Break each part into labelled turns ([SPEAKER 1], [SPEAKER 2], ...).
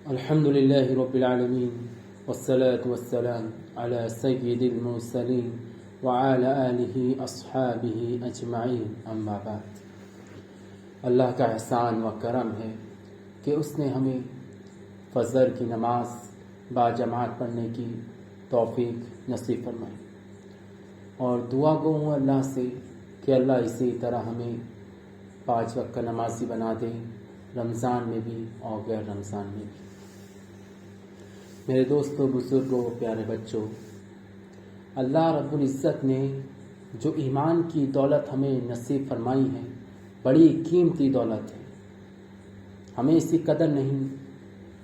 [SPEAKER 1] الحمد لله رب العالمين والصلاة والسلام على سيد المرسلين وعلى آله اصحابه اجمعین اما بعد۔ اللہ کا احسان و کرم ہے کہ اس نے ہمیں فجر کی نماز باجماعت پڑھنے کی توفیق نصیب فرمائی، اور دعا گو ہوں اللہ سے کہ اللہ اسی طرح ہمیں 5 وقت کا نمازی بنا دے، رمضان میں بھی اور غیر رمضان میں بھی۔ میرے دوستوں، بزرگوں، پیارے بچوں، اللہ رب العزت نے جو ایمان کی دولت ہمیں نصیب فرمائی ہے، بڑی قیمتی دولت ہے۔ ہمیں اس کی قدر نہیں،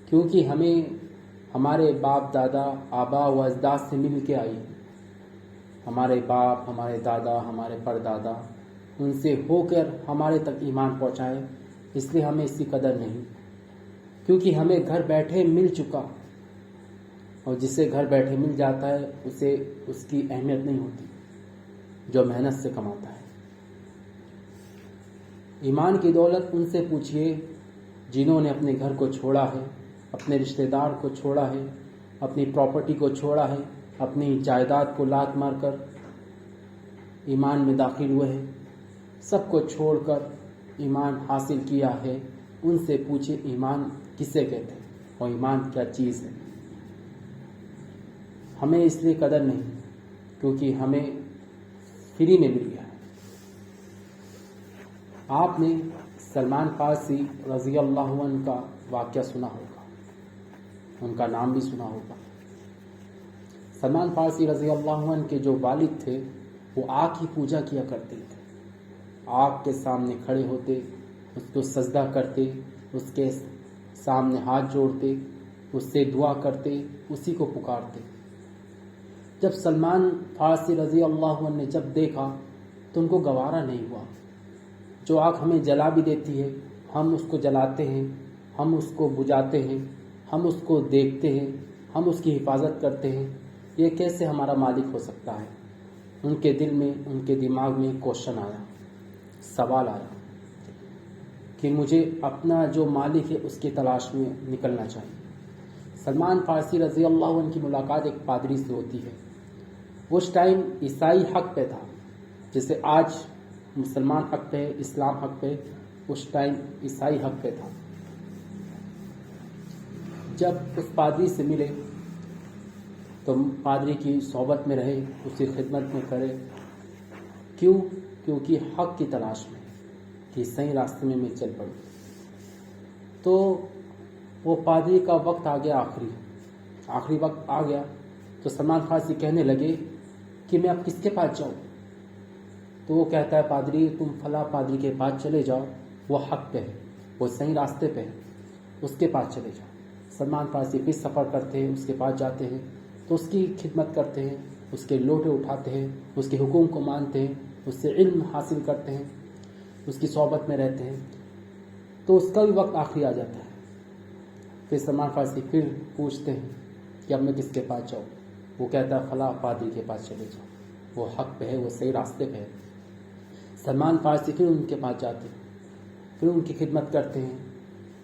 [SPEAKER 1] کیونکہ ہمیں ہمارے باپ دادا آبا و اجداد سے مل کے آئی۔ ہمارے باپ، ہمارے دادا، ہمارے پردادا ان سے ہو کر ہمارے تک ایمان پہنچائے، اس لیے ہمیں اس کی قدر نہیں، کیونکہ ہمیں گھر بیٹھے مل چکا، اور جسے گھر بیٹھے مل جاتا ہے اسے اس کی اہمیت نہیں ہوتی جو محنت سے کماتا ہے۔ ایمان کی دولت ان سے پوچھئے جنہوں نے اپنے گھر کو چھوڑا ہے، اپنے رشتہ دار کو چھوڑا ہے، اپنی پراپرٹی کو چھوڑا ہے، اپنی جائیداد کو لات مار کر ایمان میں داخل ہوئے ہیں، سب کو چھوڑ کر ایمان حاصل کیا ہے۔ ان سے پوچھے ایمان کسے کہتے ہیں اور ایمان کیا چیز ہے۔ ہمیں اس لیے قدر نہیں کیونکہ ہمیں فری میں مل گیا ہے۔ آپ نے سلمان فارسی رضی اللہ عنہ کا واقعہ سنا ہوگا، ان کا نام بھی سنا ہوگا۔ سلمان فارسی رضی اللہ عنہ کے جو والد تھے وہ آگ کی پوجا کیا کرتے تھے، آگ کے سامنے کھڑے ہوتے، اس کو سجدہ کرتے، اس کے سامنے ہاتھ جوڑتے، اس سے دعا کرتے، اسی کو پکارتے۔ جب سلمان فارسی رضی اللہ عنہ نے جب دیکھا تو ان کو گوارا نہیں ہوا۔ جو آگ ہمیں جلا بھی دیتی ہے، ہم اس کو جلاتے ہیں، ہم اس کو بجھاتے ہیں، ہم اس کو دیکھتے ہیں، ہم اس کی حفاظت کرتے ہیں، یہ کیسے ہمارا مالک ہو سکتا ہے؟ ان کے دل میں، ان کے دماغ میں کوشچن آیا، سوال آیا کہ مجھے اپنا جو مالک ہے اس کی تلاش میں نکلنا چاہیے۔ سلمان فارسی رضی اللہ عنہ کی ملاقات ایک پادری سے ہوتی ہے۔ اس ٹائم عیسائی حق پہ تھا، جیسے آج مسلمان حق پہ، اسلام حق پہ، اس ٹائم عیسائی حق پہ تھا۔ جب اس پادری سے ملے تو پادری کی صحبت میں رہے، اس کی خدمت میں کرے۔ کیوں؟ کیونکہ حق کی تلاش میں کہ صحیح راستے میں چل پڑوں۔ تو وہ پادری کا وقت آ گیا، آخری وقت آ گیا، تو سلمان فارسی کہنے لگے کہ میں اب کس کے پاس جاؤں؟ تو وہ کہتا ہے پادری تم فلاں پادری کے پاس چلے جاؤ، وہ حق پہ ہے، وہ صحیح راستے پہ ہے، اس کے پاس چلے جاؤ۔ سلمان فارسی پھر سفر کرتے ہیں، اس کے پاس جاتے ہیں تو اس کی خدمت کرتے ہیں، اس کے لوٹے اٹھاتے ہیں، اس کے حکم کو مانتے ہیں، اس سے علم حاصل کرتے ہیں، اس کی صحبت میں رہتے ہیں۔ تو اس کا بھی وقت آخری آ جاتا ہے۔ پھر سلمان فارسی پھر پوچھتے ہیں کہ اب میں کس کے پاس جاؤں؟ وہ کہتا ہے فلاں پادری کے پاس چلے جاؤ، وہ حق پہ ہے، وہ صحیح راستے پہ ہے۔ سلمان فارسی پھر ان کے پاس جاتے ہیں، پھر ان کی خدمت کرتے ہیں۔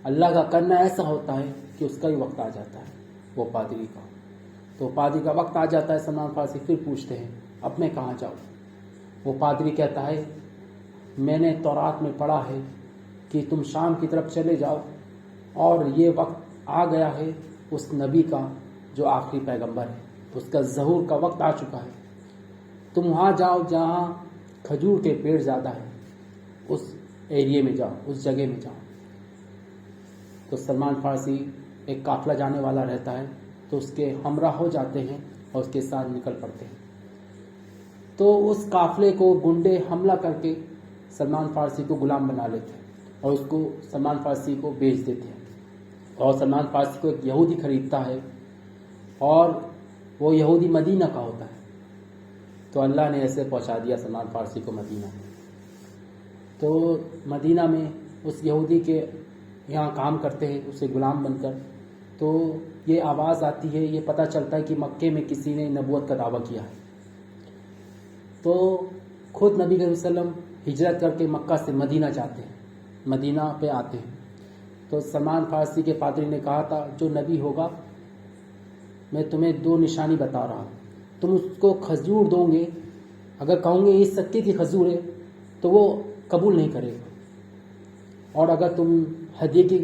[SPEAKER 1] اللہ کا کرنا ایسا ہوتا ہے کہ اس کا بھی وقت آ جاتا ہے، وہ پادری کا۔ تو پادری کا وقت آ جاتا ہے، سلمان فارسی پھر پوچھتے ہیں اب میں کہاں جاؤں؟ وہ پادری کہتا ہے میں نے تورات میں پڑھا ہے کہ تم شام کی طرف چلے جاؤ، اور یہ وقت آ گیا ہے اس نبی کا جو آخری پیغمبر ہے، اس کا ظہور کا وقت آ چکا ہے۔ تم وہاں جاؤ جہاں کھجور کے پیڑ زیادہ ہیں، اس ایریے میں جاؤ، اس جگہ میں جاؤ۔ تو سلمان فارسی ایک قافلہ جانے والا رہتا ہے تو اس کے ہمراہ ہو جاتے ہیں اور اس کے ساتھ نکل پڑتے ہیں۔ تو اس قافلے کو گنڈے حملہ کر کے سلمان فارسی کو غلام بنا لیتے ہیں اور اس کو سلمان فارسی کو بیچ دیتے ہیں، اور سلمان فارسی کو ایک یہودی خریدتا ہے، اور وہ یہودی مدینہ کا ہوتا ہے۔ تو اللہ نے ایسے پہنچا دیا سلمان فارسی کو مدینہ میں۔ تو مدینہ میں اس یہودی کے یہاں کام کرتے ہیں، اسے غلام بن کر۔ تو یہ آواز آتی ہے، یہ پتہ چلتا ہے کہ مکے میں کسی نے نبوت کا دعویٰ کیا ہے۔ تو خود نبی کریم صلی اللہ علیہ وسلم ہجرت کر کے مکہ سے مدینہ جاتے ہیں، مدینہ پہ آتے ہیں۔ تو تو سلمان فارسی کے پادری نے کہا تھا جو نبی ہوگا میں تمہیں 2 نشانی بتا رہا ہوں، تم اس کو کھجور دو گے، اگر کہوں گے یہ سکے کی کھجور ہے تو وہ قبول نہیں کرے گا، اور اگر تم ہدیے کی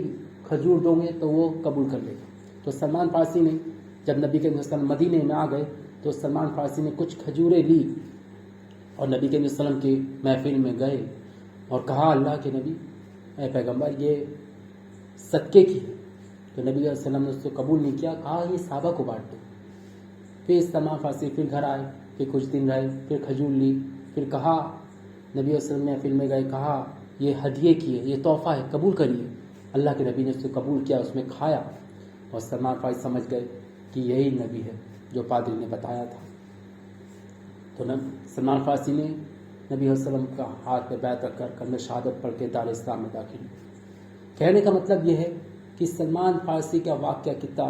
[SPEAKER 1] کھجور دو گے تو وہ قبول کر لے گا۔ تو سلمان فارسی نے جب نبی کریم صلی اللہ علیہ وسلم مدینے میں آ گئے تو سلمان فارسی نے کچھ کھجوریں لی اور نبی کریم صلی اللہ علیہ وسلم کی محفل میں گئے اور کہا اللہ کے نبی اے پیغمبر یہ صدقے کی ہے، تو نبی علیہ وسلم نے اس کو قبول نہیں کیا، کہا یہ صحابہ کو بانٹ دو۔ پھر سلمان فارسی پھر گھر آئے، پھر کچھ دن رہے، پھر کھجور لی، پھر کہا نبی علیہ وسلم نے محفل میں گئے، کہا یہ ہدیے کی ہے، یہ تحفہ ہے، قبول کریے۔ اللہ کے نبی نے اس کو قبول کیا، اس میں کھایا، اور سلمان فارسی سمجھ گئے کہ یہی نبی ہے جو پادری نے بتایا تھا۔ تو سلمان فارسی نے نبی علیہ وسلم کا ہاتھ پہ بیعت رکھ کر کلمہ شہادت پڑھ کے دار اسلام میں داخل ہوئے۔ کہنے کا مطلب یہ ہے کہ سلمان فارسی کا واقعہ کتنا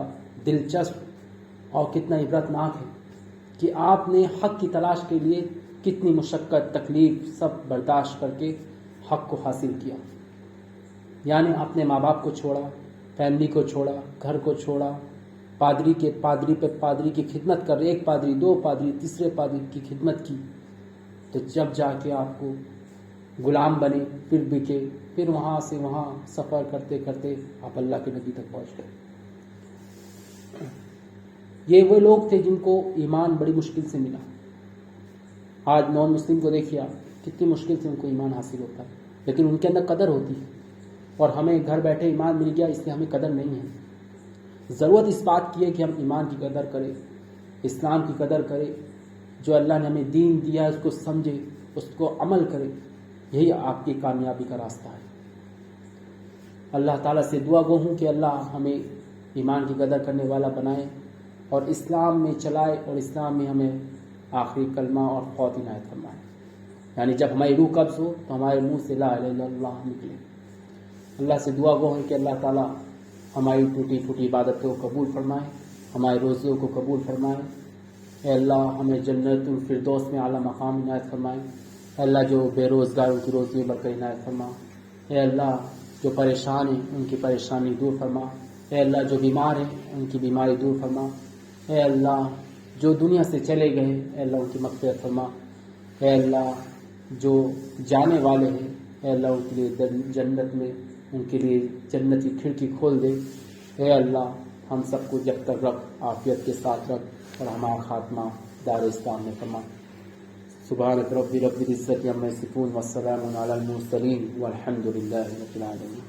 [SPEAKER 1] دلچسپ اور کتنا عبرتناک ہے کہ آپ نے حق کی تلاش کے لیے کتنی مشقت تکلیف سب برداشت کر کے حق کو حاصل کیا، یعنی اپنے ماں باپ کو چھوڑا، فیملی کو چھوڑا، گھر کو چھوڑا، پادری پہ پادری کی خدمت کر، 1 پادری 2 پادری تیسرے پادری کی خدمت کی، تو جب جا کے آپ کو غلام بنے، پھر بکے، پھر وہاں سے وہاں سفر کرتے کرتے آپ اللہ کے نبی تک پہنچ گئے۔ یہ وہ لوگ تھے جن کو ایمان بڑی مشکل سے ملا۔ آج نان مسلم کو دیکھیے آپ، کتنی مشکل سے ان کو ایمان حاصل ہوتا ہے، لیکن ان کے اندر قدر ہوتی ہے، اور ہمیں گھر بیٹھے ایمان مل گیا اس لیے ہمیں قدر نہیں ہے۔ ضرورت اس بات کی ہے کہ ہم ایمان کی قدر کریں، اسلام کی قدر کریں، جو اللہ نے ہمیں دین دیا ہے اس کو سمجھے، اس کو عمل کرے، یہی آپ کی کامیابی کا راستہ ہے۔ اللہ تعالیٰ سے دعا گو ہوں کہ اللہ ہمیں ایمان کی قدر کرنے والا بنائے اور اسلام میں چلائے، اور اسلام میں ہمیں آخری کلمہ اور فوت عنایت فرمائے، یعنی جب ہماری روح قبض ہو تو ہمارے منہ سے لا الہ الا اللہ نکلے۔ اللہ سے دعا گو ہے کہ اللہ تعالیٰ ہماری ٹوٹی پھوٹی عبادتوں کو قبول فرمائے، ہمارے روزوں کو قبول فرمائے۔ اے اللہ ہمیں جنت الفردوس میں اعلیٰ مقام عنایت فرمائے۔ اے اللہ جو بے روزگاروں کی روزی برکت عنایت فرما۔ اے اللہ جو پریشان ہیں ان کی پریشانی دور فرما۔ اے اللہ جو بیمار ہیں ان کی بیماری دور فرما۔ اے اللہ جو دنیا سے چلے گئے اے اللہ ان کی مغفرت فرما۔ اے اللہ جو جانے والے ہیں اے اللہ ان کے لیے جنت میں ان کے لیے جنت کی کھڑکی کھول دے۔ اے اللہ ہم سب کو جب تک رکھ عافیت کے ساتھ رکھ اور ہمارا خاتمہ دار اسلام میں فرما۔ سبحانک رب العزت عما یصفون والسلام علی المرسلین والحمد للہ رب العالمین۔